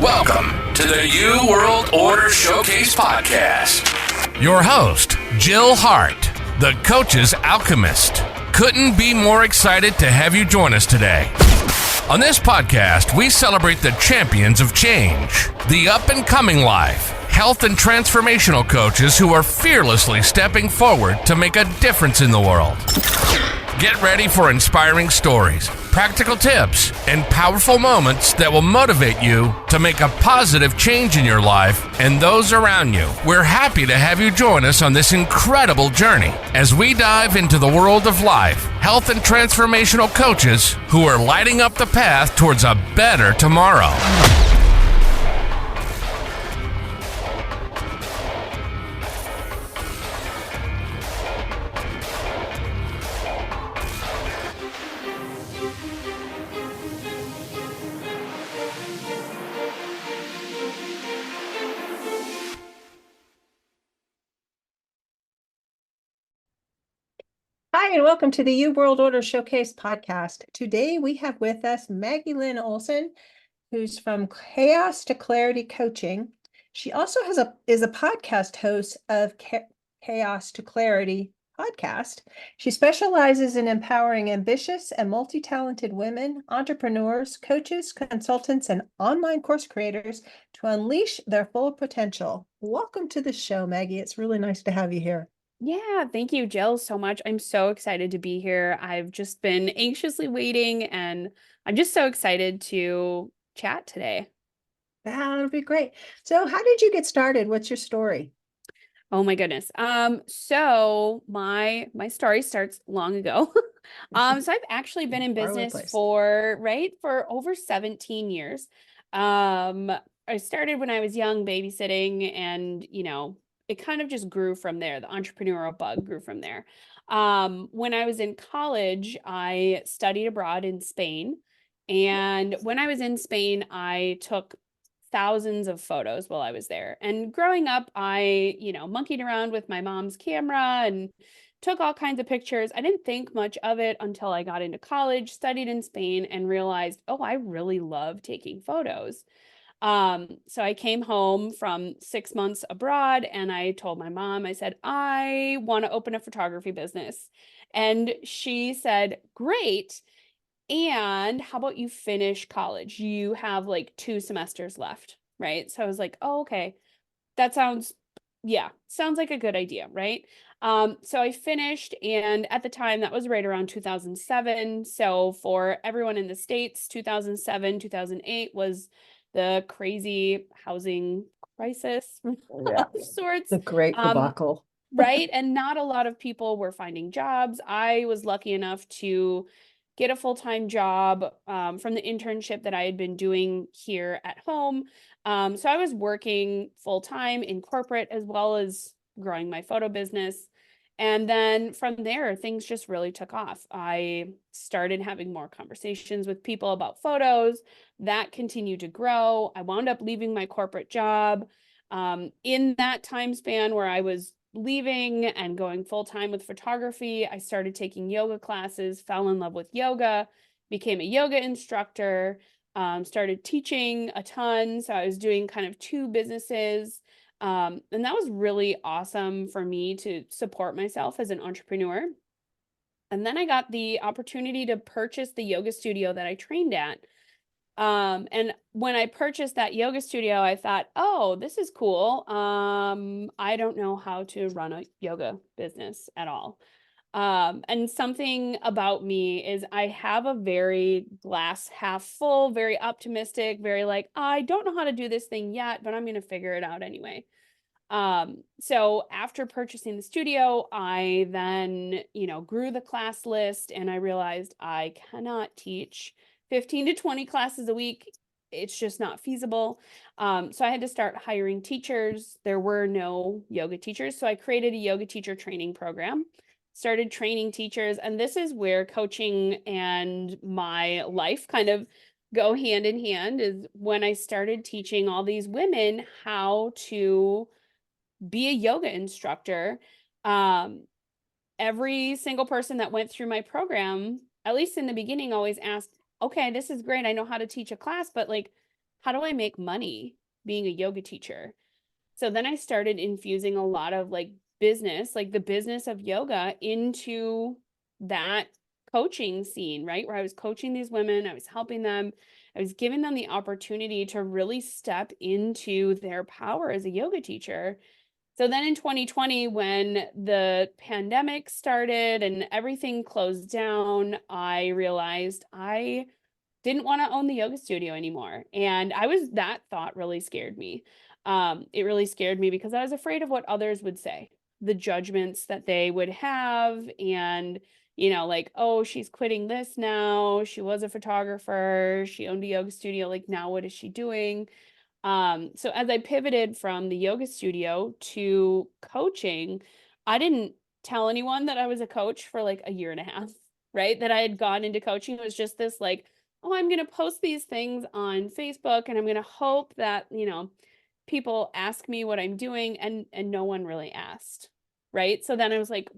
Welcome to the New World Order Showcase Podcast. Your host, Jill Hart, the coach's Alchemist. Couldn't be more excited to have you join us today. On this podcast, we celebrate the champions of change, the up-and-coming life, health and transformational coaches who are fearlessly stepping forward to make a difference in the world. Get ready for inspiring stories, practical tips, and powerful moments that will motivate you to make a positive change in your life and those around you. We're happy to have you join us on this incredible journey as we dive into the world of life, health, and transformational coaches who are lighting up the path towards a better tomorrow. Hi, and welcome to the New World Order Showcase podcast. Today we have with us Maggie Lynn Olson, who's from Chaos to Clarity Coaching. She also is a podcast host of Chaos to Clarity podcast. She specializes in empowering ambitious and multi-talented women, entrepreneurs, coaches, consultants, and online course creators to unleash their full potential. Welcome to the show, Maggie. It's really nice to have you here. Yeah, thank you, Jill, so much. I'm so excited to be here. I've just been anxiously waiting, and I'm just so excited to chat today. That'll be great. So how did you get started? What's your story? Oh my goodness. So my story starts long ago. So I've actually been in business for over 17 years. I started when I was young, babysitting, and it kind of just grew from there. The entrepreneurial bug grew from there. When I was in college, I studied abroad in Spain. And when I was in Spain, I took thousands of photos while I was there. And growing up, I, monkeyed around with my mom's camera and took all kinds of pictures. I didn't think much of it until I got into college, studied in Spain, and realized, oh, I really love taking photos. So I came home from 6 months abroad and I told my mom, I said, I want to open a photography business. And she said, great. And how about you finish college? You have like 2 semesters left, right? So I was like, oh, okay. That sounds like a good idea, right? So I finished, and at the time that was right around 2007. So for everyone in the States, 2007, 2008 was the crazy housing crisis of sorts. The great debacle. Right? And not a lot of people were finding jobs. I was lucky enough to get a full-time job from the internship that I had been doing here at home. So I was working full-time in corporate as well as growing my photo business. And then from there, things just really took off. I started having more conversations with people about photos. That continued to grow. I wound up leaving my corporate job. In that time span where I was leaving and going full-time with photography, I started taking yoga classes, fell in love with yoga, became a yoga instructor, started teaching a ton. So I was doing kind of 2 businesses. And that was really awesome for me to support myself as an entrepreneur. And then I got the opportunity to purchase the yoga studio that I trained at. And when I purchased that yoga studio, I thought, oh, this is cool. I don't know how to run a yoga business at all. And something about me is I have a very glass half full, very optimistic, very like, I don't know how to do this thing yet, but I'm going to figure it out anyway. So after purchasing the studio, I then, grew the class list, and I realized I cannot teach 15 to 20 classes a week. It's just not feasible. So I had to start hiring teachers. There were no yoga teachers. So I created a yoga teacher training program, started training teachers. And this is where coaching and my life kind of go hand in hand, is when I started teaching all these women how to be a yoga instructor. Every single person that went through my program, at least in the beginning, always asked, okay, this is great. I know how to teach a class, but like, how do I make money being a yoga teacher? So then I started infusing a lot of like business, like the business of yoga into that coaching scene, right? Where I was coaching these women, I was helping them, I was giving them the opportunity to really step into their power as a yoga teacher. So then in 2020, when the pandemic started and everything closed down, I realized I didn't want to own the yoga studio anymore. And that thought really scared me. It really scared me because I was afraid of what others would say, the judgments that they would have. And, like, oh, she's quitting this now. She was a photographer. She owned a yoga studio. Like, now what is she doing? So as I pivoted from the yoga studio to coaching, I didn't tell anyone that I was a coach for like a year and a half, right? That I had gone into coaching. It was just this like, oh, I'm going to post these things on Facebook and I'm going to hope that, people ask me what I'm doing, and no one really asked, right? So then I was like,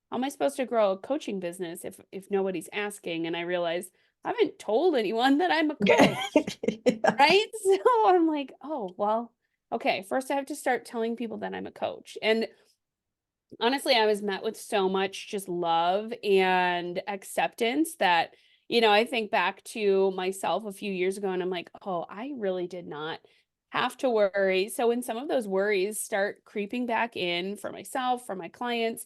how am I supposed to grow a coaching business if nobody's asking? And I realized I haven't told anyone that I'm a coach. Yeah. Right? So I'm like, oh, well, okay, first I have to start telling people that I'm a coach. And honestly, I was met with so much just love and acceptance that, I think back to myself a few years ago and I'm like, oh, I really did not have to worry. So when some of those worries start creeping back in for myself, for my clients,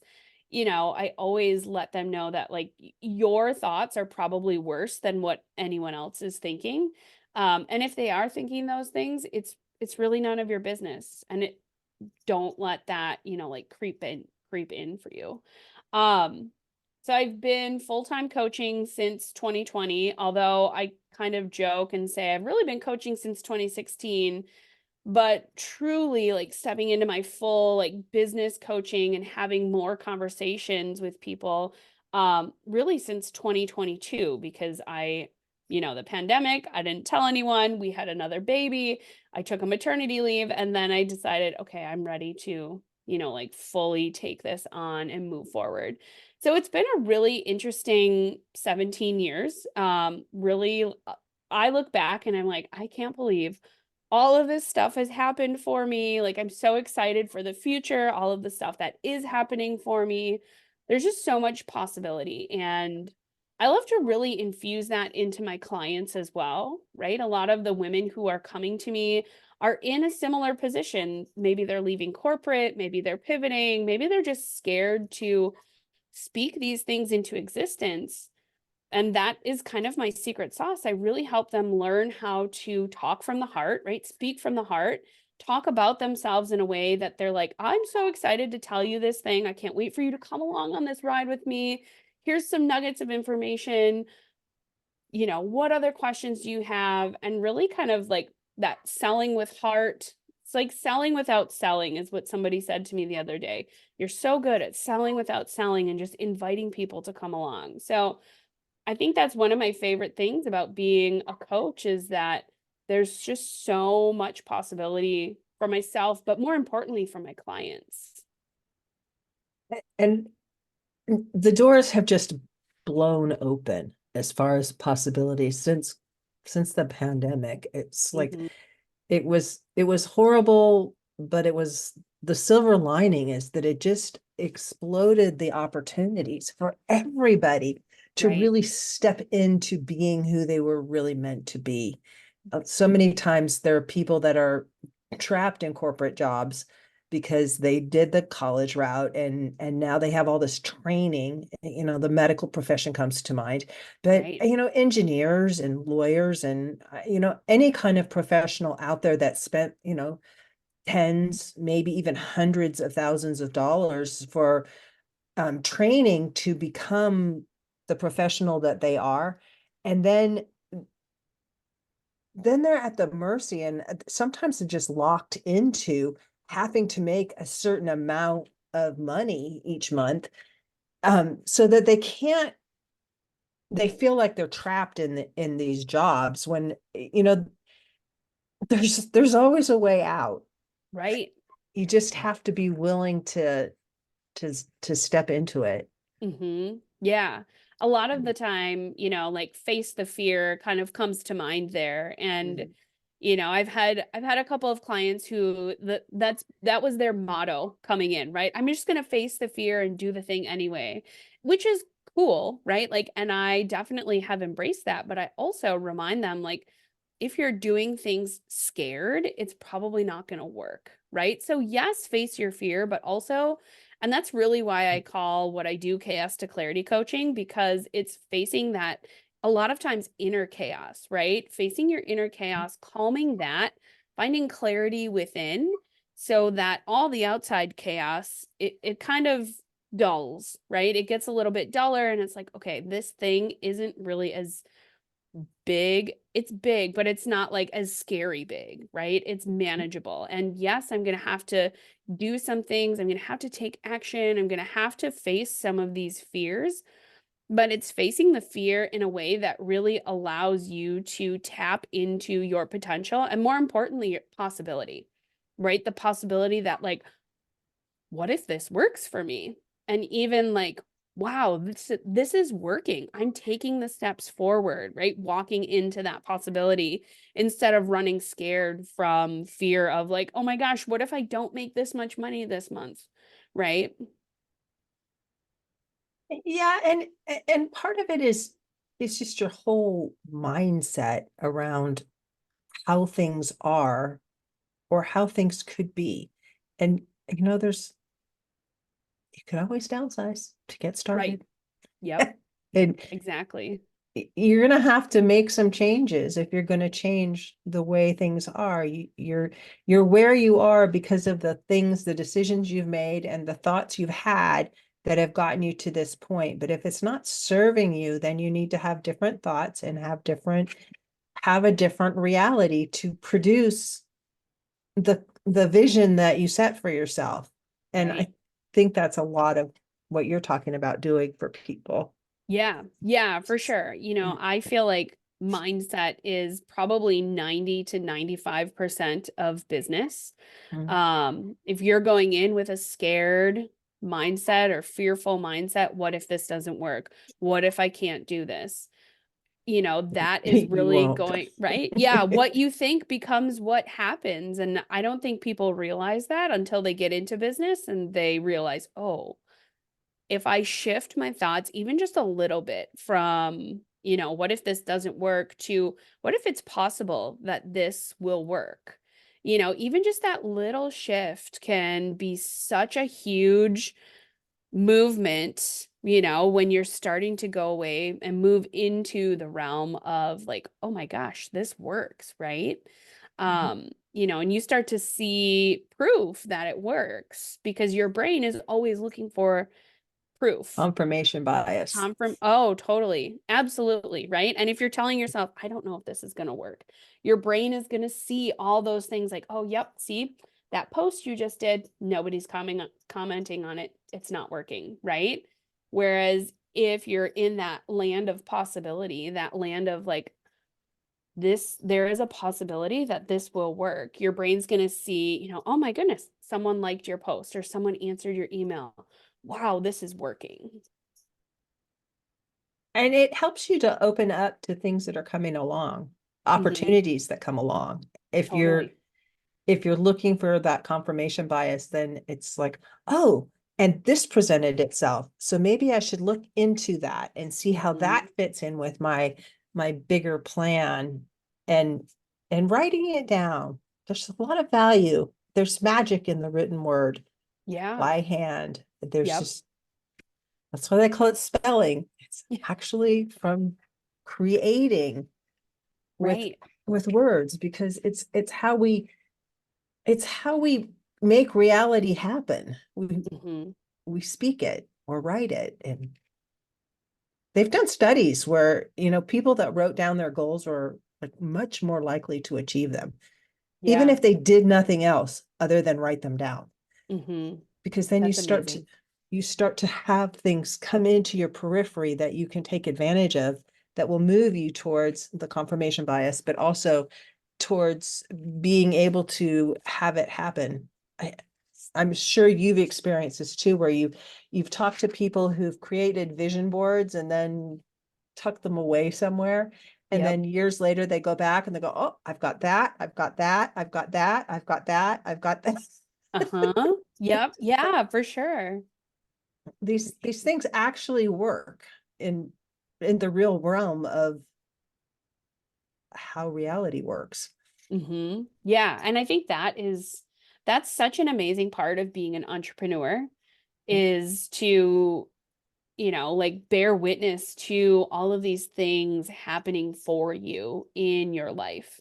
I always let them know that like your thoughts are probably worse than what anyone else is thinking. And if they are thinking those things, it's really none of your business. And don't let that, like creep in for you. Um, so I've been full-time coaching since 2020, although I kind of joke and say I've really been coaching since 2016, but truly like stepping into my full like business coaching and having more conversations with people really since 2022 because the pandemic, I didn't tell anyone, we had another baby, I took a maternity leave, and then I decided, okay, I'm ready to like fully take this on and move forward. So it's been a really interesting 17 years. Really, I look back and I'm like, I can't believe all of this stuff has happened for me. Like, I'm so excited for the future, all of the stuff that is happening for me. There's just so much possibility. And I love to really infuse that into my clients as well, right? A lot of the women who are coming to me are in a similar position. Maybe they're leaving corporate, maybe they're pivoting, maybe they're just scared to speak these things into existence. And that is kind of my secret sauce. I really help them learn how to talk from the heart, right? Speak from the heart, talk about themselves in a way that they're like, I'm so excited to tell you this thing. I can't wait for you to come along on this ride with me. Here's some nuggets of information. What other questions do you have? And really kind of like that selling with heart. It's like selling without selling is what somebody said to me the other day. You're so good at selling without selling and just inviting people to come along. So I think that's one of my favorite things about being a coach is that there's just so much possibility for myself, but more importantly for my clients. And the doors have just blown open as far as possibilities since the pandemic. It's like Mhm. it was horrible, but it was the silver lining is that it just exploded the opportunities for everybody to Right, really step into being who they were really meant to be. So many times there are people that are trapped in corporate jobs because they did the college route and now they have all this training. The medical profession comes to mind, but right, engineers and lawyers and any kind of professional out there that spent tens, maybe even hundreds of thousands of dollars for training to become the professional that they are, and then they're at the mercy, and sometimes they're just locked into having to make a certain amount of money each month, so that they feel like they're trapped in these jobs when there's always a way out. right. You just have to be willing to step into it. Yeah. A lot of the time, like face the fear kind of comes to mind there. And Mhm. I've had a couple of clients who that was their motto coming in, right? I'm just going to face the fear and do the thing anyway, which is cool, right? Like, and I definitely have embraced that, but I also remind them, like, if you're doing things scared, it's probably not going to work, right? So yes, face your fear, but also, and that's really why I call what I do chaos to clarity coaching, because it's facing that a lot of times inner chaos, right? Facing your inner chaos, calming that, finding clarity within so that all the outside chaos, it kind of dulls, right? It gets a little bit duller and it's like, okay, this thing isn't really as big. It's big, but it's not like as scary big, right? It's manageable. And yes, I'm going to have to do some things. I'm going to have to take action. I'm going to have to face some of these fears, but it's facing the fear in a way that really allows you to tap into your potential and, more importantly, your possibility, right? The possibility that, like, what if this works for me? And even like, wow, this is working. I'm taking the steps forward, right? Walking into that possibility instead of running scared from fear of like, oh my gosh, what if I don't make this much money this month, right? Yeah, and part of it is it's just your whole mindset around how things are or how things could be. And there's you can always downsize to get Right. started. Yep, And exactly. you're going to have to make some changes if you're going to change the way things are. You're where you are because of the things, the decisions you've made and the thoughts you've had that have gotten you to this point. But if it's not serving you, then you need to have different thoughts and have a different reality to produce the vision that you set for yourself. And Right. I think that's a lot of what you're talking about doing for people. Yeah, yeah, for sure. I feel like mindset is probably 90 to 95% of business. Mhm. If you're going in with a scared mindset or fearful mindset, what if this doesn't work? What if I can't do this? That is You really won't. going, right? Yeah, what you think becomes what happens. And I don't think people realize that until they get into business and they realize, oh, if I shift my thoughts even just a little bit from, what if this doesn't work to what if it's possible that this will work? Even just that little shift can be such a huge movement, when you're starting to go away and move into the realm of like, oh my gosh, this works, right? And you start to see proof that it works because your brain is always looking for proof. Confirmation bias. Oh, totally. Absolutely. Right. And if you're telling yourself, I don't know if this is going to work, your brain is going to see all those things like, oh, yep, see that post you just did, nobody's commenting on it. It's not working. Right. Whereas if you're in that land of possibility, that land of like, there is a possibility that this will work. Your brain's going to see, oh my goodness, someone liked your post or someone answered your email. Wow, this is working. And it helps you to open up to things that are coming along, Mhm. opportunities that come along. Totally. If you're looking for that confirmation bias, then it's like, oh, and this presented itself. So maybe I should look into that and see how Mhm. that fits in with my bigger plan and writing it down. There's a lot of value. There's magic in the written word Yeah. by hand. There's Yep. just That's why they call it spelling. It's Yeah. actually from creating with Right. words because it's how we make reality happen. Mhm. We speak it or write it. And they've done studies where, people that wrote down their goals were like much more likely to achieve them, even Yeah. if they did nothing else other than write them down. Mhm. Because then That's amazing. you start to have things come into your periphery that you can take advantage of that will move you towards the confirmation bias, but also towards being able to have it happen. I'm sure you've experienced this too, where you've talked to people who've created vision boards and then tucked them away somewhere. And Yep. then years later, they go back and they go, oh, I've got that. I've got that. I've got that. I've got that. I've got that. Uh-huh. Yep. Yeah, for sure. These things actually work in the real realm of how reality works. Yeah. And I think that's such an amazing part of being an entrepreneur is to, like bear witness to all of these things happening for you in your life.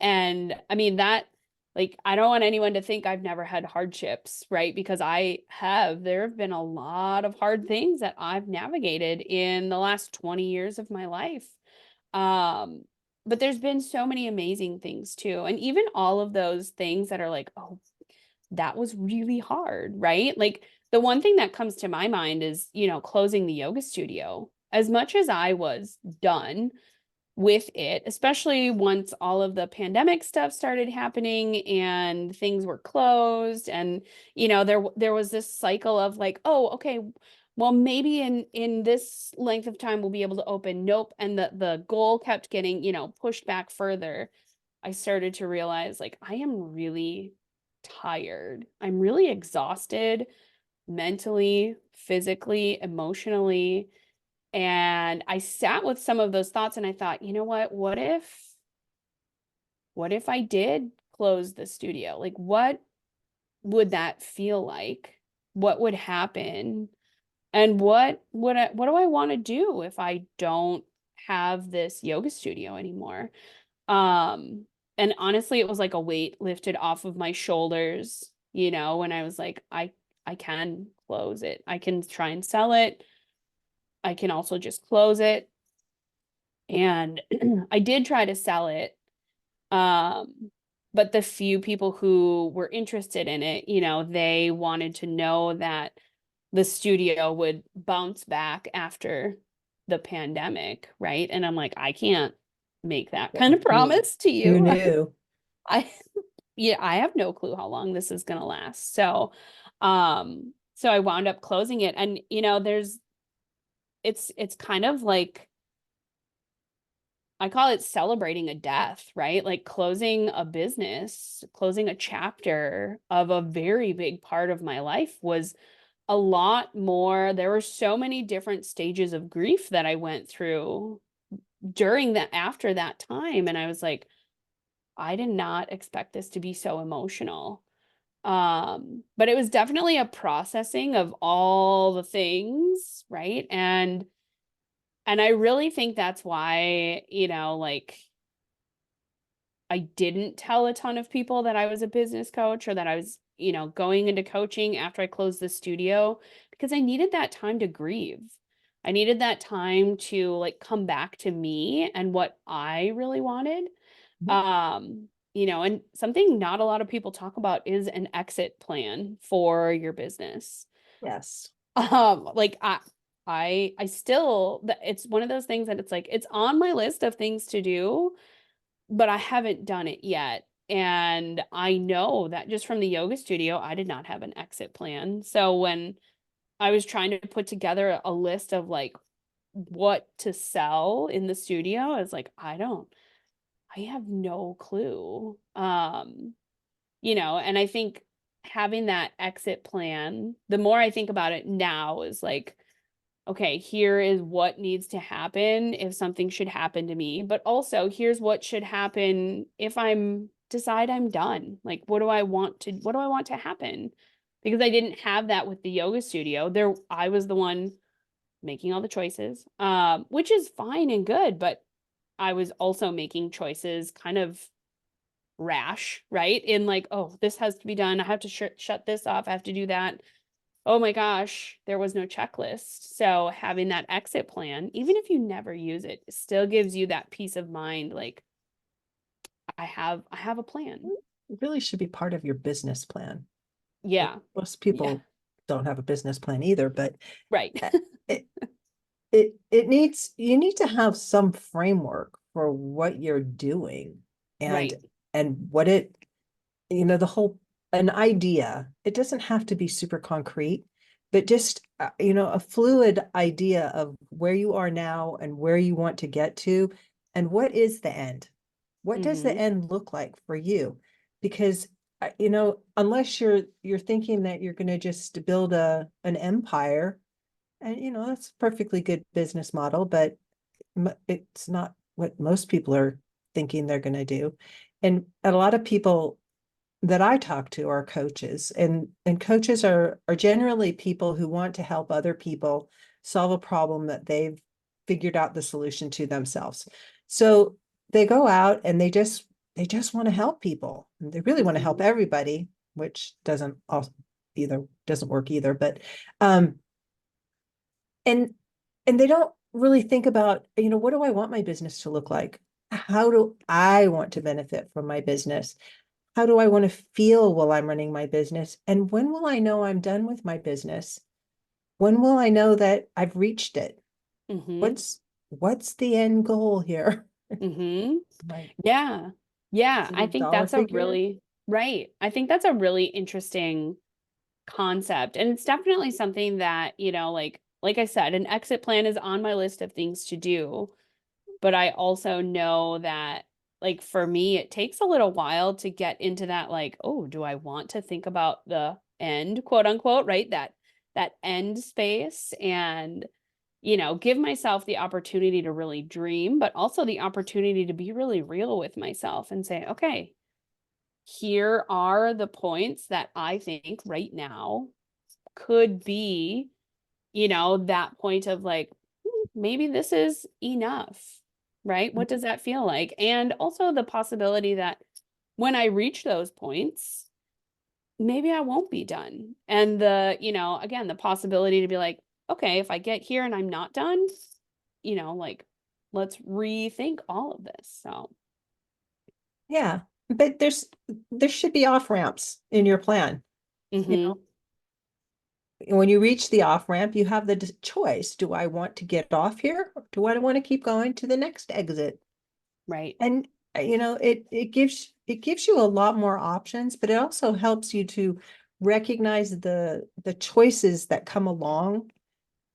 And I mean, like, I don't want anyone to think I've never had hardships, right? Because there have been a lot of hard things that I've navigated in the last 20 years of my life. Um, but there's been so many amazing things too. And even all of those things that are like, oh, that was really hard, right? Like the one thing that comes to my mind is, closing the yoga studio. As much as I was done with it, especially once all of the pandemic stuff started happening and things were closed and there was this cycle of like, oh, okay, well maybe in this length of time we'll be able to open. Nope. And the goal kept getting, pushed back further. I started to realize like I am really tired. I'm really exhausted mentally, physically, emotionally. And I sat with some of those thoughts and I thought, you know what? What if I did close the studio? Like what would that feel like? What would happen? And what do I want to do if I don't have this yoga studio anymore? Um, and honestly, it was like a weight lifted off of my shoulders, when I was like, I can close it. I can try and sell it. I can also just close it. And I did try to sell it. Um, but the few people who were interested in it, they wanted to know that the studio would bounce back after the pandemic, right? And I'm like, I can't make that kind of promise to Who you. knew? I yeah, I have no clue how long this is gonna last. So I wound up closing it. And it's kind of like I call it celebrating a death, right? Like closing a business, closing a chapter of a very big part of my life was a lot more. There were so many different stages of grief that I went through after that time. And I was like, I did not expect this to be so emotional. But it was definitely a processing of all the things, right? And I really think that's why, like I didn't tell a ton of people that I was a business coach or that I was, going into coaching after I closed the studio because I needed that time to grieve. I needed that time to like come back to me and what I really wanted. And something not a lot of people talk about is an exit plan for your business. Yes. Like I still it's one of those things that it's like it's on my list of things to do, but I haven't done it yet. And I know that just from the yoga studio, I did not have an exit plan. So when I was trying to put together a list of like what to sell in the studio, I was like, I have no clue. And I think having that exit plan, the more I think about it now is like, okay, here is what needs to happen if something should happen to me, but also here's what should happen if decide I'm done. Like what do I want to happen? Because I didn't have that with the yoga studio. I was the one making all the choices, which is fine and good, but I was also making choices kind of rash, right? In like, oh, this has to be done. I have to shut this off. I have to do that. Oh my gosh, there was no checklist. So having that exit plan, even if you never use it, still gives you that peace of mind. Like I have a plan. It really should be part of your business plan. Yeah. Most Yeah. people don't have a business plan either, but Right. it you need to have some framework for what you're doing and Right. what it, the whole, an idea. It doesn't have to be super concrete, but just a fluid idea of where you are now and where you want to get to, And what is the end? What does the Mm-hmm. end look like for you? Because unless you're thinking that you're going to just build an empire, and that's a perfectly good business model, but it's not what most people are thinking they're going to do. And a lot of people that I talk to are coaches, and coaches are generally people who want to help other people solve a problem that they've figured out the solution to themselves. So they go out and they just want to help people. They really want to help Mm-hmm. everybody, which doesn't work either. But um and and they don't really think about, what do I want my business to look like? How do I want to benefit from my business? How do I want to feel while I'm running my business? And when will I know I'm done with my business? When will I know that I've reached it? Mm-hmm. What's the end goal here? Mm-hmm. Like, Yeah. Yeah. is it I a think dollar that's a figure? really right. I think that's a really interesting concept. And it's definitely something that, like I said, an exit plan is on my list of things to do. But I also know that, like, for me, it takes a little while to get into that, like, oh, do I want to think about the end, quote unquote, right? That end space, and give myself the opportunity to really dream, but also the opportunity to be really real with myself and say, okay, here are the points that I think right now could be, that point of like, maybe this is enough, right? What does that feel like? And also the possibility that when I reach those points, maybe I won't be done. And again, the possibility to be like, okay, if I get here and I'm not done, like, let's rethink all of this. So, Yeah. But there should be off ramps in your plan. You mm-hmm, know, when you reach the off ramp, you have the choice. Do I want to get off here? Or do I want to keep going to the next exit? right. And it gives you a lot more options, but it also helps you to recognize the choices that come along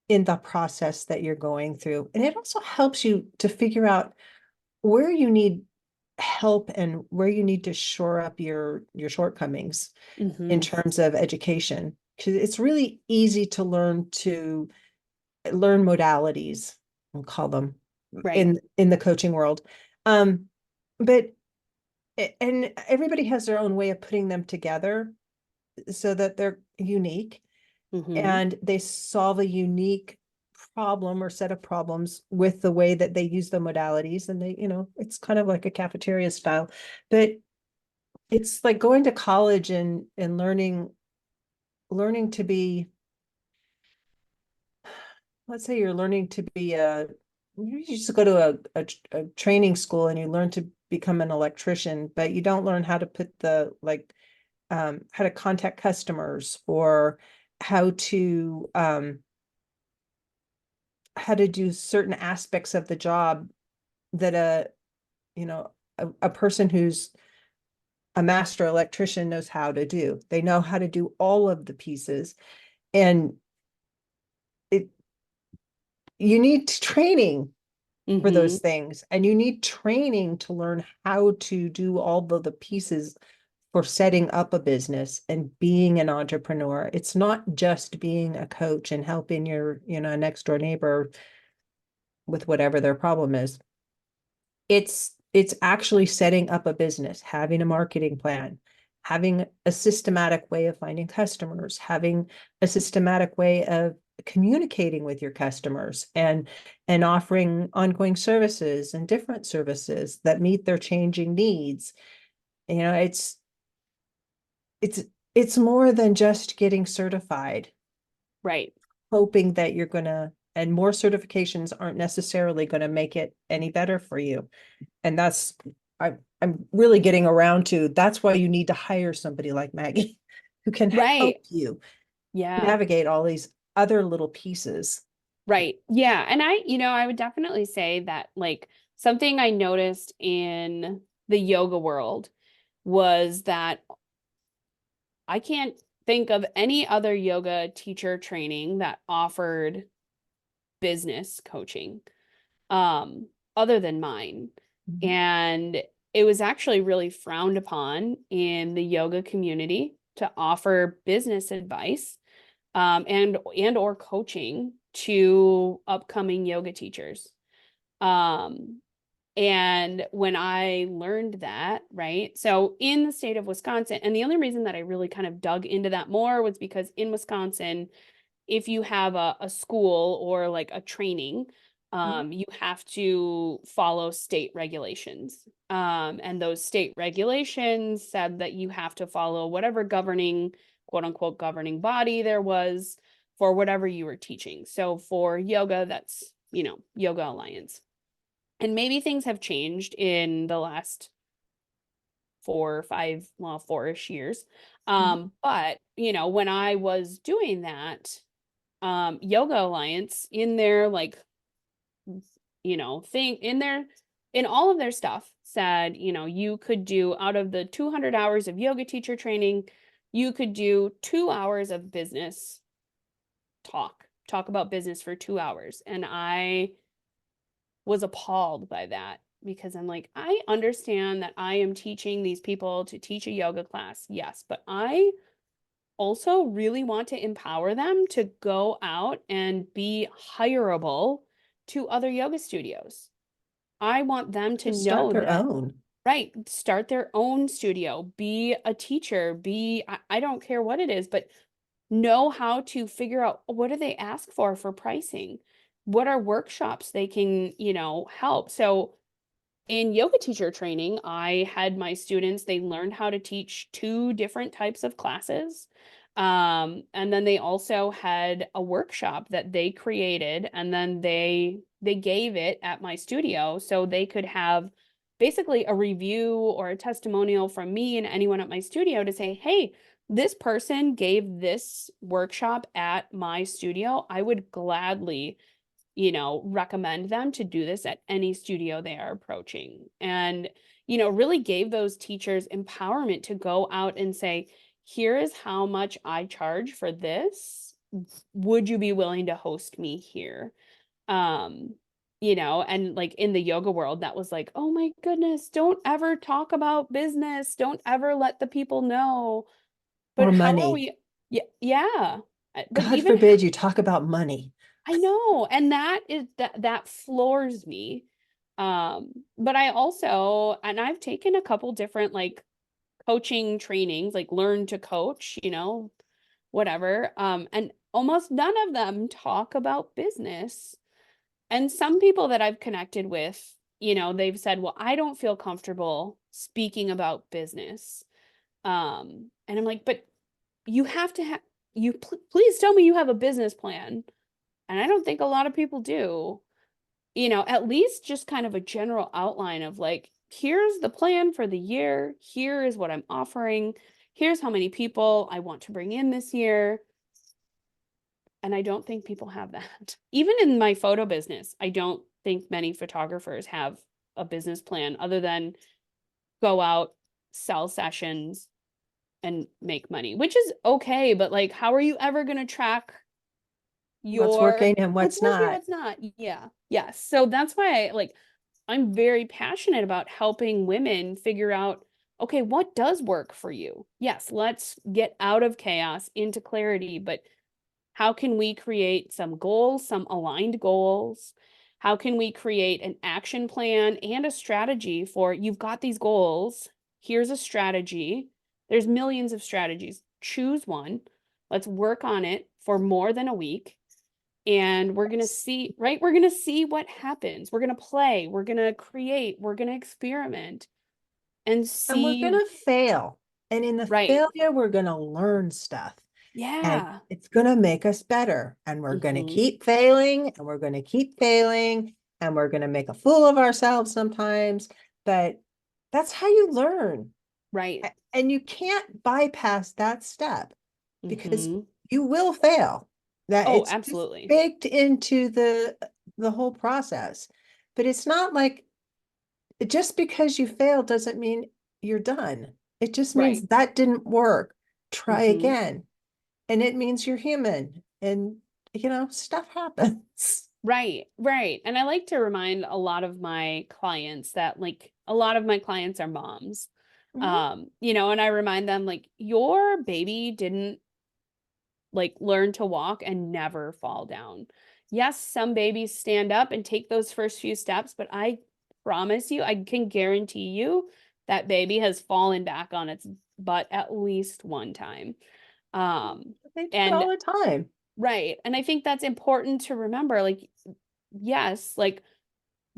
in the process that you're going through. And it also helps you to figure out where you need help and where you need to shore up your shortcomings in Mm-hmm, terms of education. Because it's really easy to learn modalities, we'll call them, right. in the coaching world. Um, but and everybody has their own way of putting them together so that they're unique Mm-hmm, and they solve a unique problem or set of problems with the way that they use the modalities. And it's kind of like a cafeteria style, but it's like going to college and learning to be, let's say you're learning to be you just go to a training school and you learn to become an electrician, but you don't learn how to put how to contact customers or how to um, how to do certain aspects of the job that a person who's a master electrician knows how to do. They know how to do all of the pieces, and it you need training for mm-hmm, those things, and you need training to learn how to do all of the pieces for setting up a business and being an entrepreneur. It's not just being a coach and helping your, next door neighbor with whatever their problem is. It's actually setting up a business, having a marketing plan, having a systematic way of finding customers, having a systematic way of communicating with your customers and offering ongoing services and different services that meet their changing needs. You know, it's it's more than just getting certified, right. hoping that you're gonna, and more certifications aren't necessarily going to make it any better for you. And I'm really getting around to, that's why you need to hire somebody like Maggie who can help Right. you Yeah. navigate all these other little pieces. Right. Yeah. And I would definitely say that, like, something I noticed in the yoga world was that I can't think of any other yoga teacher training that offered business coaching. Um, other than mine. Mhm. And it was actually really frowned upon in the yoga community to offer business advice and or coaching to upcoming yoga teachers. Um, and when I learned that, right? So in the state of Wisconsin, and the only reason that I really kind of dug into that more was because in Wisconsin, if you have a school or like a training, you have to follow state regulations. And those state regulations said that you have to follow whatever governing, quote unquote, governing body there was for whatever you were teaching. So for yoga, that's, Yoga Alliance. And maybe things have changed in the last 4 or 5, well, 4-ish years. But when I was doing that, Yoga Alliance in their like, thing in all of their stuff said, you could do out of the 200 hours of yoga teacher training, you could do 2 hours of business talk about business for 2 hours. And I was appalled by that because I'm like, I understand that I am teaching these people to teach a yoga class. Yes, but I also really want to empower them to go out and be hireable to other yoga studios. I want them to To start know their that, own. right, start their own studio, be a teacher, I don't care what it is, but know how to figure out what do they ask for pricing? What are workshops they can, help? So in yoga teacher training, I had my students, they learned how to teach 2 different types of classes. And then they also had a workshop that they created, and then they gave it at my studio so they could have basically a review or a testimonial from me and anyone at my studio to say, hey, this person gave this workshop at my studio. I would gladly recommend them to do this at any studio they are approaching. And, really gave those teachers empowerment to go out and say, here is how much I charge for this. Would you be willing to host me here? And like in the yoga world, that was like, oh my goodness, don't ever talk about business. Don't ever let the people know. But Or how are money. we? Yeah, yeah. But God even forbid you talk about money. I know, and that floors me. But I also, and I've taken a couple different like coaching trainings, like learn to coach, whatever. And almost none of them talk about business. And some people that I've connected with, they've said, well, I don't feel comfortable speaking about business. And I'm like, but you have to have please tell me you have a business plan. And I don't think a lot of people do, at least just kind of a general outline of like, here's the plan for the year. Here is what I'm offering. Here's how many people I want to bring in this year. And I don't think people have that. Even in my photo business, I don't think many photographers have a business plan other than go out, sell sessions, and make money, which is okay. But like, how are you ever going to track What's your working and what's what's working, not. what's not? Yeah. Yes. So that's why I'm very passionate about helping women figure out, okay, what does work for you? Yes, let's get out of chaos into clarity, but how can we create some goals, some aligned goals? How can we create an action plan and a strategy for you've got these goals? Here's a strategy. There's millions of strategies. Choose one. Let's work on it for more than a week. And we're going to see, right? We're going to see what happens. We're going to play. We're going to create. We're going to experiment and And we're see, going to fail. And in the right? failure, we're going to learn stuff. And Yeah. it's going to make us better. And we're going to Hmm. keep failing and we're going to keep failing and we're going to make a fool of ourselves sometimes. But that's how you learn. Right. And you can't bypass that step because Hmm. you will fail. That Oh, it's just absolutely. baked into the whole process. But it's not like just because you fail doesn't mean you're done. It just means Right. that didn't work. Try Hmm. again. And it means you're human and stuff happens. Right, right. And I like to remind a lot of my clients that like a lot of my clients are moms. Mhm. And I remind them like your baby didn't like learn to walk and never fall down. Yes, some babies stand up and take those first few steps, but I promise you, I can guarantee you that baby has fallen back on its butt at least one time. They do it And all the time. right. And I think that's important to remember. Like, yes, like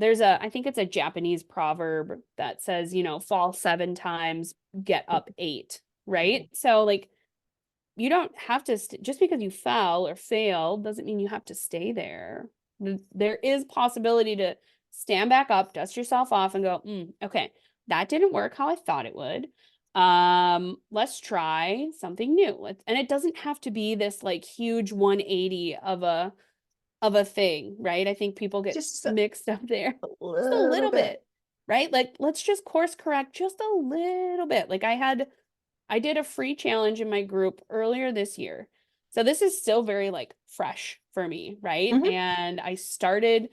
I think it's a Japanese proverb that says, fall 7 times, get up 8, right? So, like, you don't have to, just because you fell or failed doesn't mean you have to stay there. There is possibility to stand back up, dust yourself off, and go, okay, that didn't work how I thought it would. Let's try something new. And it doesn't have to be this like huge 180 of a thing, right? I think people get Just mixed up there. a Just a little little bit. bit, right? Like let's just course correct just a little bit. Like I did a free challenge in my group earlier this year. So this is still very like fresh for me, right? Mhm. And I started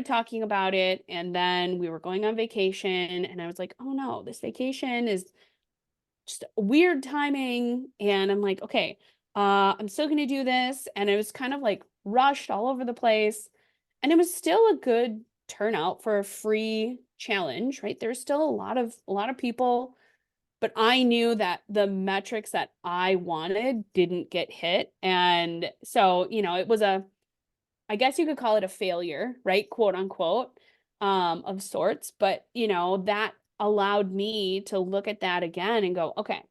talking about it, and then we were going on vacation and I was like, "Oh no, this vacation is just weird timing." And I'm like, "Okay, I'm still going to do this." And it was kind of like rushed all over the place, and it was still a good turnout for a free challenge, right? There's still a lot of people, but I knew that the metrics that I wanted didn't get hit. And so, it was I guess you could call it a failure, right? Quote unquote, of sorts. But, that allowed me to look at that again and go, okay,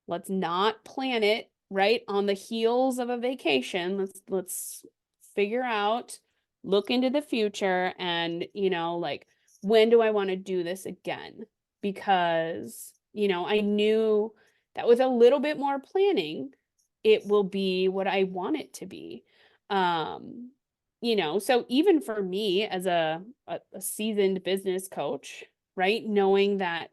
let's not plan it right on the heels of a vacation. Let's figure out, look into the future, and like, when do I want to do this again? Because I knew that with a little bit more planning it will be what I want it to be. um so even for me as a seasoned business coach, right, knowing that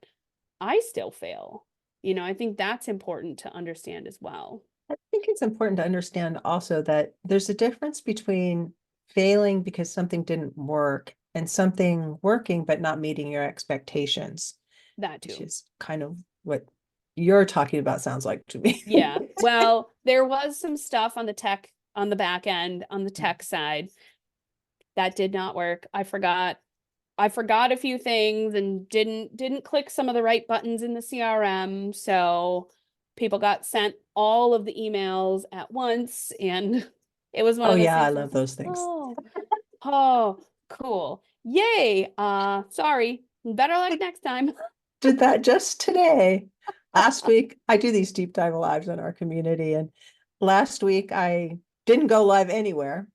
I still fail. I think that's important to understand as well. I think it's important to understand also that there's a difference between failing because something didn't work and something working but not meeting your expectations, That which too. is kind of what you're talking about, sounds like to me. Yeah. Well, there was some stuff on the back end, on the tech side that did not work. I forgot a few things and didn't click some of the right buttons in the CRM. So people got sent all of the emails at once, and it was one Oh of those yeah, I things I love was like, those things. oh, cool. Yay. Sorry. Better luck I next time. did that just today. Last week, I do these deep dive lives in our community, and last week I didn't go live anywhere.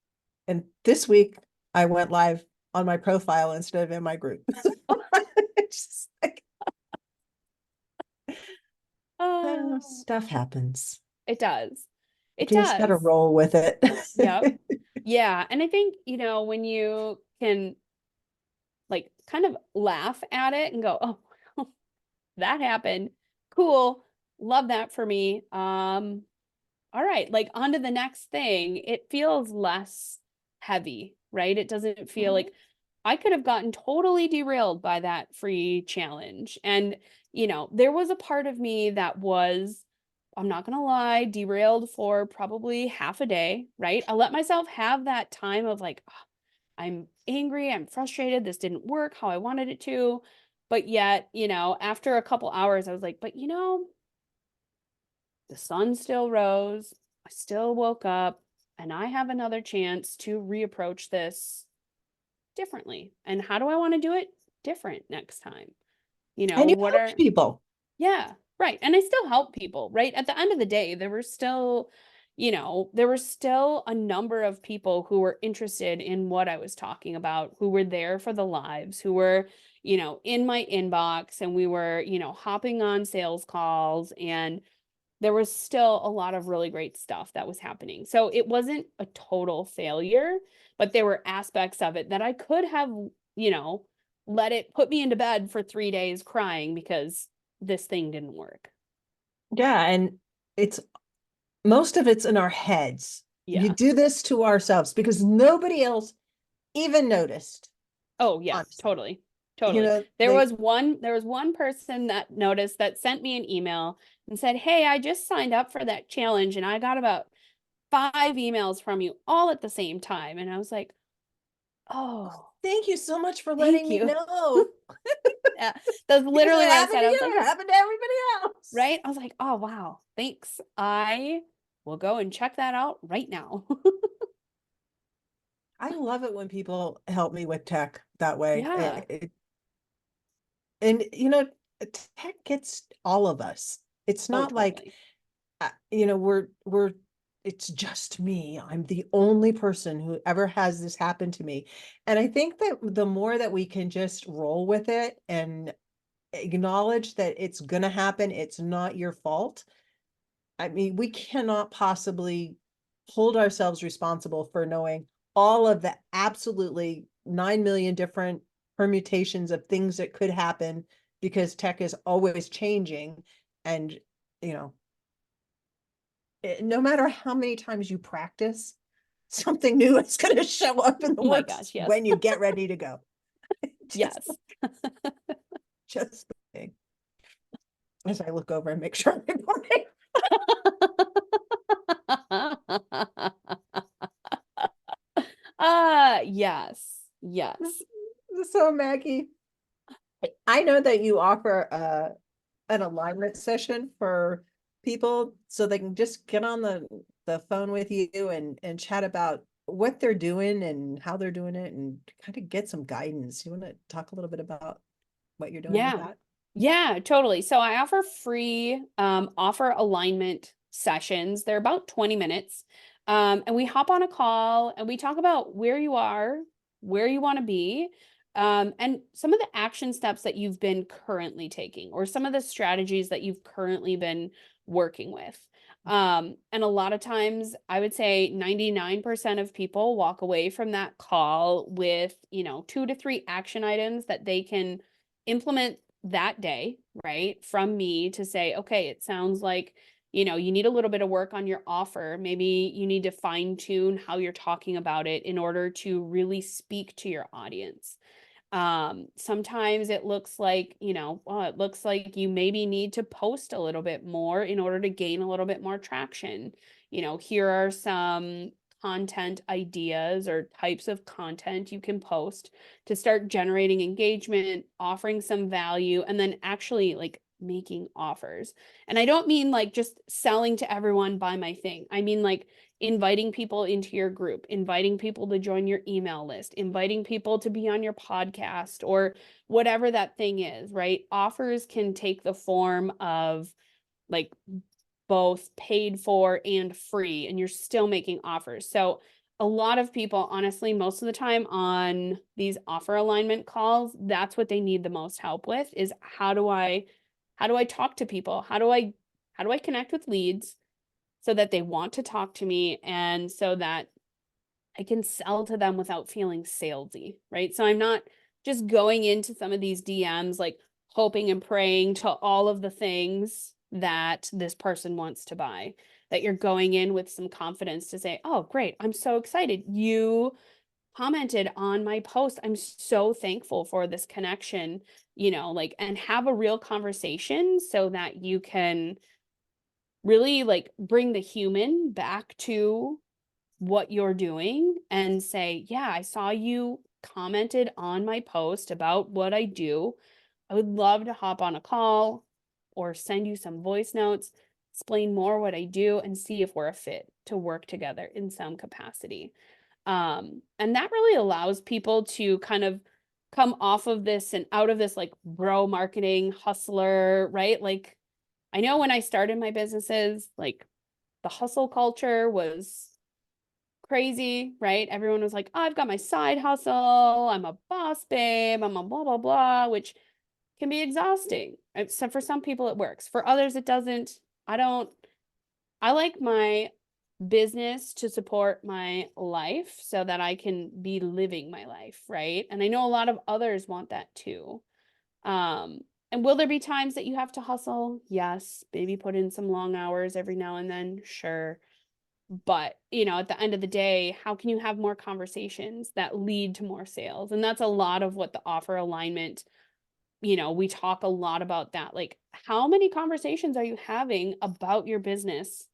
And this week I went live on my profile instead of in my group. It's just like, Oh, stuff happens. it does. It You just got to does. roll with it. Yep. Yeah. And I think, when you can like kind of laugh at it and go, oh, that happened. Cool. Love that for me. All right, like on to the next thing. It feels less heavy, right? It doesn't feel Mhm. like I could have gotten totally derailed by that free challenge. And, there was a part of me that was, I'm not going to lie, derailed for probably half a day, right? I let myself have that time of like, "Ah, I'm angry, I'm frustrated, this didn't work how I wanted it to." But yet, after a couple hours, I was like, but the sun still rose, I still woke up, and I have another chance to reapproach this differently. And how do I want to do it different next time? And you What help are, people. yeah, right. And I still help people, right? At the end of the day, there were still a number of people who were interested in what I was talking about, who were there for the lives, who were, in my inbox, and we were, hopping on sales calls, and there was still a lot of really great stuff that was happening. So it wasn't a total failure, but there were aspects of it that I could have, you know, let it put me into bed for 3 days crying because this thing didn't work. Yeah, and it's most of it's in our heads. You Yeah. do this to ourselves because nobody else even noticed. Oh, yes, Honestly. totally. You Totally. know, There was one person that noticed, that sent me an email and said, "Hey, I just signed up for that challenge and I got about 5 emails from you all at the same time." And I was like, "Oh, thank you so much for thank letting me you." know. Yeah, that's Because literally it what I happened said. to I was you, like, it happened to everybody else. right? I was like, "Oh, wow. Thanks. I will go and check that out right now." I love it when people help me with tech that way. Yeah, And tech gets all of us. It's oh, not like totally. we're it's just me. I'm the only person who ever has this happen to me. And I think that the more that we can just roll with it and acknowledge that it's gonna happen, it's not your fault. I mean, we cannot possibly hold ourselves responsible for knowing all of the absolutely 9 million different permutations of things that could happen because tech is always changing. And, you know, no matter how many times you practice, something new is going to show up in the Oh my works gosh, yes. when you get ready to go. Just, Yes. just as I look over and make sure I'm recording. Yes. Yes. So Maggie, I know that you offer an alignment session for people so they can just get on the phone with you and chat about what they're doing and how they're doing it and kind of get some guidance. You want to talk a little bit about what you're doing with Yeah. that? Yeah, totally. So I offer free offer alignment sessions. They're about 20 minutes. And we hop on a call and we talk about where you are, where you want to be, and some of the action steps that you've been currently taking, or some of the strategies that you've currently been working with. And a lot of times, I would say 99% of people walk away from that call with, 2 to 3 action items that they can implement that day, right? From me to say, okay, it sounds like, you need a little bit of work on your offer. Maybe you need to fine tune how you're talking about it in order to really speak to your audience. Sometimes it looks like, it looks like you maybe need to post a little bit more in order to gain a little bit more traction. Here are some content ideas or types of content you can post to start generating engagement, offering some value, and then actually like making offers. And I don't mean like just selling to everyone, buy my thing. I mean like inviting people into your group, inviting people to join your email list, inviting people to be on your podcast, or whatever that thing is, right? Offers can take the form of like both paid for and free, and you're still making offers. So a lot of people, honestly, most of the time on these offer alignment calls, that's what they need the most help with, is how do I talk to people? How do I connect with leads so that they want to talk to me and so that I can sell to them without feeling salesy, right? So I'm not just going into some of these DMs like hoping and praying to all of the things that this person wants to buy. That you're going in with some confidence to say, "Oh, great. I'm so excited. You commented on my post. I'm so thankful for this connection," like, and have a real conversation so that you can really like bring the human back to what you're doing and say, "Yeah, I saw you commented on my post about what I do. I would love to hop on a call or send you some voice notes, explain more what I do, and see if we're a fit to work together in some capacity." And that really allows people to kind of come off of this and out of this like bro marketing hustler, right? Like, I know when I started my businesses, like the hustle culture was crazy, right? Everyone was like, "Oh, I've got my side hustle. I'm a boss babe. I'm a blah, blah, blah," which can be exhausting. So for some people it works. For others, it doesn't. I like my business to support my life so that I can be living my life, right? And I know a lot of others want that too. Um, and will there be times that you have to hustle? Yes. Maybe put in some long hours every now and then. Sure. But, at the end of the day, how can you have more conversations that lead to more sales? And that's a lot of what the offer alignment, we talk a lot about that. Like, how many conversations are you having about your business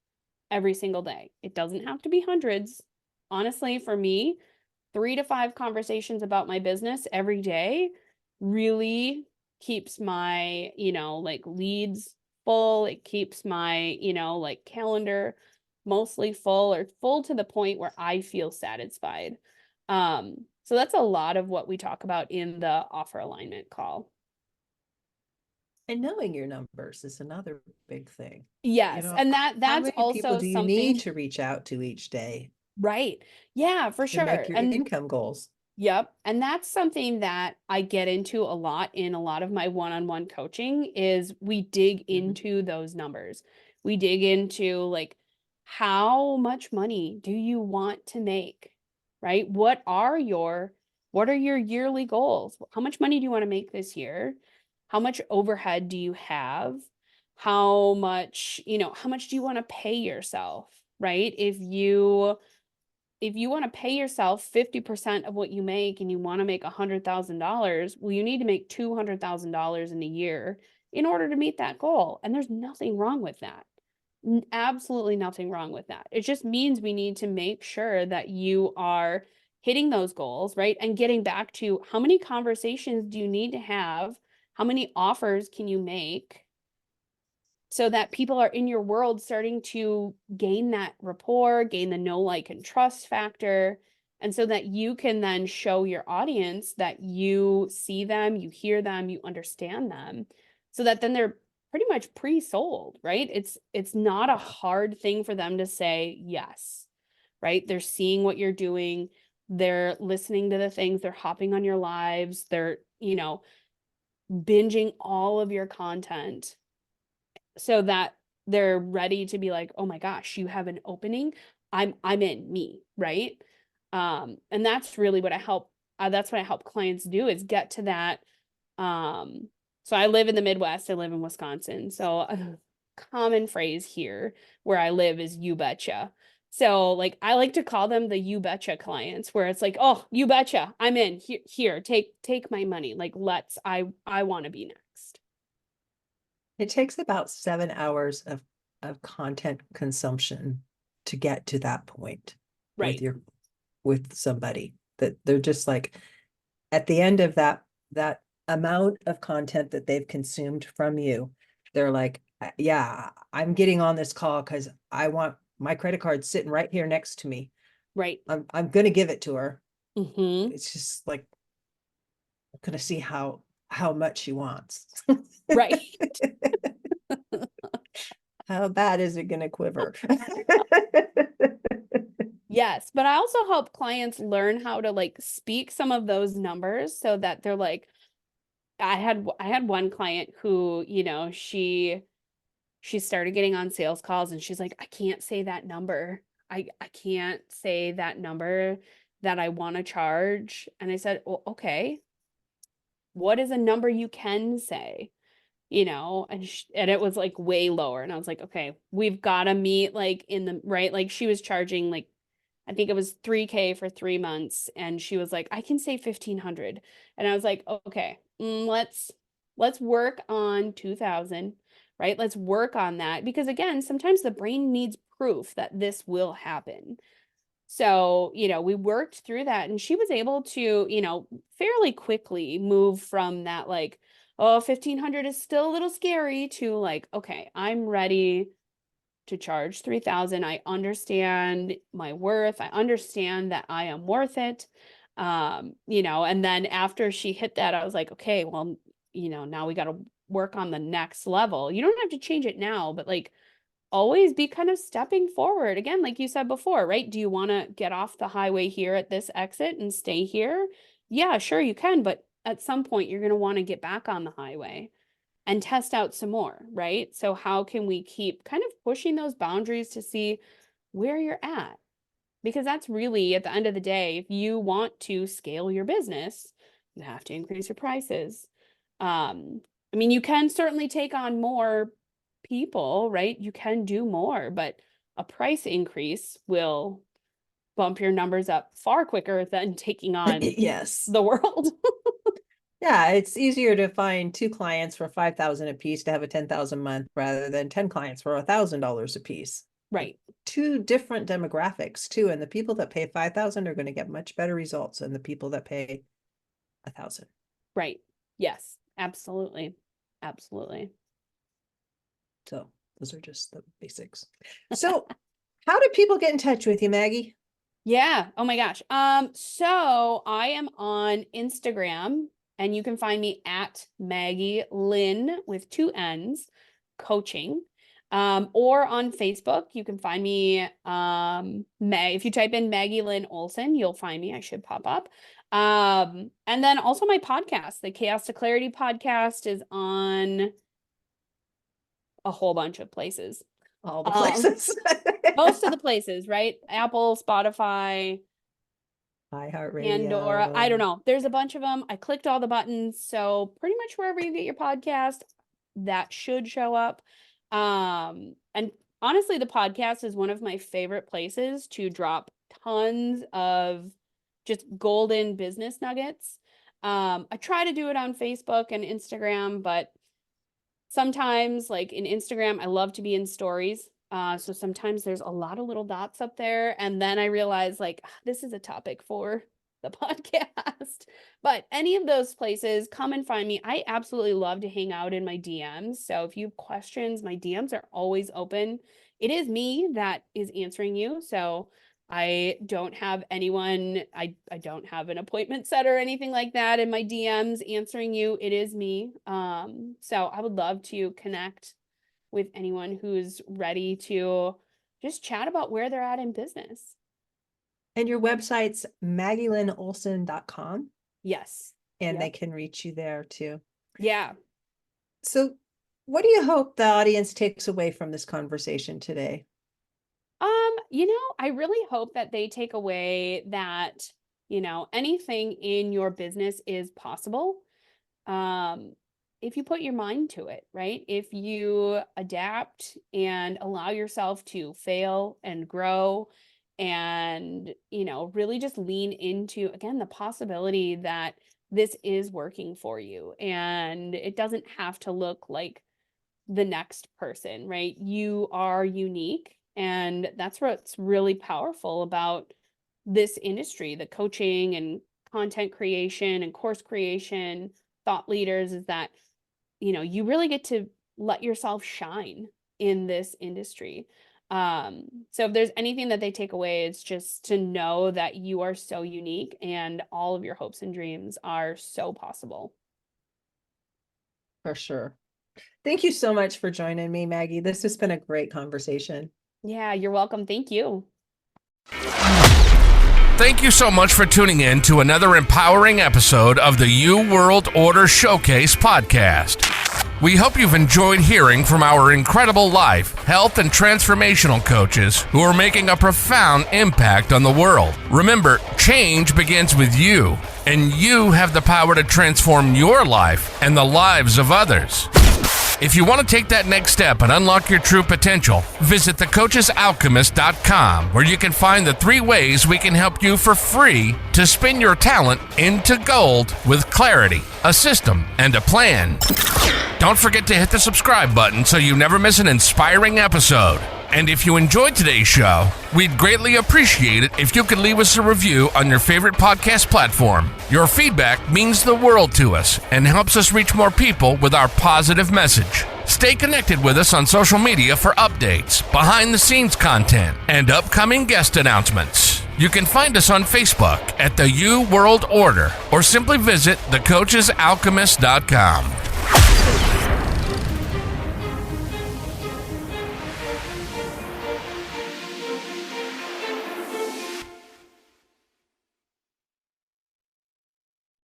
every single day? It doesn't have to be hundreds. Honestly, for me, 3 to 5 conversations about my business every day really keeps my, leads full. It keeps my, calendar mostly full, or full to the point where I feel satisfied. So that's a lot of what we talk about in the offer alignment call. And knowing your numbers is another big thing. Yes, and how that's many people also do you something. need to reach out to each day Right. Yeah, for to make sure. your income goals? Yep. And that's something that I get into a lot in a lot of my one-on-one coaching is we dig into those numbers. We dig into like, how much money do you want to make? Right? What are your yearly goals? How much money do you want to make this year? How much overhead do you have? How much do you want to pay yourself? Right? If you want to pay yourself 50% of what you make and you want to make $100,000, well, you need to make $200,000 in a year in order to meet that goal. And there's nothing wrong with that. Absolutely nothing wrong with that. It just means we need to make sure that you are hitting those goals, right? And getting back to, how many conversations do you need to have? How many offers can you make so that people are in your world starting to gain that rapport, gain the know, like, and trust factor. And so that you can then show your audience that you see them, you hear them, you understand them, so that then they're pretty much pre-sold, right? It's not a hard thing for them to say yes, right? They're seeing what you're doing. They're listening to the things, they're hopping on your lives, they're, binging all of your content, so that they're ready to be like, oh my gosh, you have an opening. I'm in me, right? And that's really what that's what I help clients do, is get to that. So I live in the Midwest, I live in Wisconsin. So a common phrase here where I live is you betcha. So like, I like to call them the you betcha clients, where it's like, oh, you betcha, I'm in here, take my money. Like, I want to be next. It takes about 7 hours of content consumption to get to that point Right. with somebody, that they're just like, at the end of that amount of content that they've consumed from you, they're like, yeah, I'm getting on this call because I want my credit card sitting right here next to me. Right. I'm gonna give it to her. Mm-hmm. It's just like, I'm gonna see how much she wants. Right. How bad is it gonna quiver? Yes, but I also help clients learn how to like speak some of those numbers so that they're like, I had one client who, she started getting on sales calls and she's like, I can't say that number. I can't say that number that I want to charge. And I said, well, okay, what is a number you can say? And it was like way lower. And I was like, okay, we've got to meet like in the right, like she was charging like, I think it was 3K for 3 months. And she was like, I can say 1,500. And I was like, okay, let's work on 2,000, right? Let's work on that. Because again, sometimes the brain needs proof that this will happen. So, we worked through that, and she was able to, fairly quickly move from that, like, oh, 1,500 is still a little scary, to like, okay, I'm ready to charge 3,000. I understand my worth. I understand that I am worth it. And then after she hit that, I was like, okay, well, now we got to work on the next level. You don't have to change it now, but like, always be kind of stepping forward. Again, like you said before, right? Do you want to get off the highway here at this exit and stay here? Yeah, sure you can, but at some point you're going to want to get back on the highway and test out some more, right? So how can we keep kind of pushing those boundaries to see where you're at? Because that's really, at the end of the day, if you want to scale your business, you have to increase your prices. You can certainly take on more people, right? You can do more, but a price increase will bump your numbers up far quicker than taking on Yes. the world. Yeah, it's easier to find 2 clients for $5,000 a piece to have a 10,000 a month rather than 10 clients for $1,000 a piece. Right. 2 different demographics too, and the people that pay 5,000 are going to get much better results than the people that pay 1,000. Right. Yes, absolutely. Absolutely. So those are just the basics. So how do people get in touch with you, Maggie? Yeah. Oh my gosh. So I am on Instagram and you can find me at Maggie Lynn with 2 N's coaching. Or on Facebook, you can find me, if you type in Maggie Lynn Olson, you'll find me. I should pop up. And then also my podcast, the Chaos to Clarity podcast, is on a whole bunch of places. All the places. Most of the places, right? Apple, Spotify, iHeartRadio. Pandora. I don't know. There's a bunch of them. I clicked all the buttons. So pretty much wherever you get your podcast, that should show up. And honestly, the podcast is one of my favorite places to drop tons of just golden business nuggets. I try to do it on Facebook and Instagram, but sometimes, like in Instagram, I love to be in stories. So sometimes there's a lot of little dots up there. And then I realize like, this is a topic for the podcast. But any of those places, come and find me. I absolutely love to hang out in my DMs. So if you have questions, my DMs are always open. It is me that is answering you. So I don't have anyone, I don't have an appointment set or anything like that in my DMs answering you. It is me. So I would love to connect with anyone who's ready to just chat about where they're at in business. And your website's maggielynolson.com. Yes. And Yep. they can reach you there too. Yeah. So what do you hope the audience takes away from this conversation today? I really hope that they take away that, anything in your business is possible. If you put your mind to it, right? If you adapt and allow yourself to fail and grow and, really just lean into, again, the possibility that this is working for you and it doesn't have to look like the next person, right? You are unique. And that's what's really powerful about this industry, the coaching and content creation and course creation, thought leaders, is that, you really get to let yourself shine in this industry. So if there's anything that they take away, it's just to know that you are so unique and all of your hopes and dreams are so possible. For sure. Thank you so much for joining me, Maggie. This has been a great conversation. Yeah, you're welcome. Thank you. Thank you so much for tuning in to another empowering episode of the You World Order Showcase podcast. We hope you've enjoyed hearing from our incredible life, health, and transformational coaches who are making a profound impact on the world. Remember, change begins with you, and you have the power to transform your life and the lives of others. If you want to take that next step and unlock your true potential, visit thecoachesalchemist.com, where you can find the 3 ways we can help you for free to spin your talent into gold with clarity, a system, and a plan. Don't forget to hit the subscribe button so you never miss an inspiring episode. And if you enjoyed today's show, we'd greatly appreciate it if you could leave us a review on your favorite podcast platform. Your feedback means the world to us and helps us reach more people with our positive message. Stay connected with us on social media for updates, behind-the-scenes content, and upcoming guest announcements. You can find us on Facebook at the You World Order or simply visit thecoachesalchemist.com.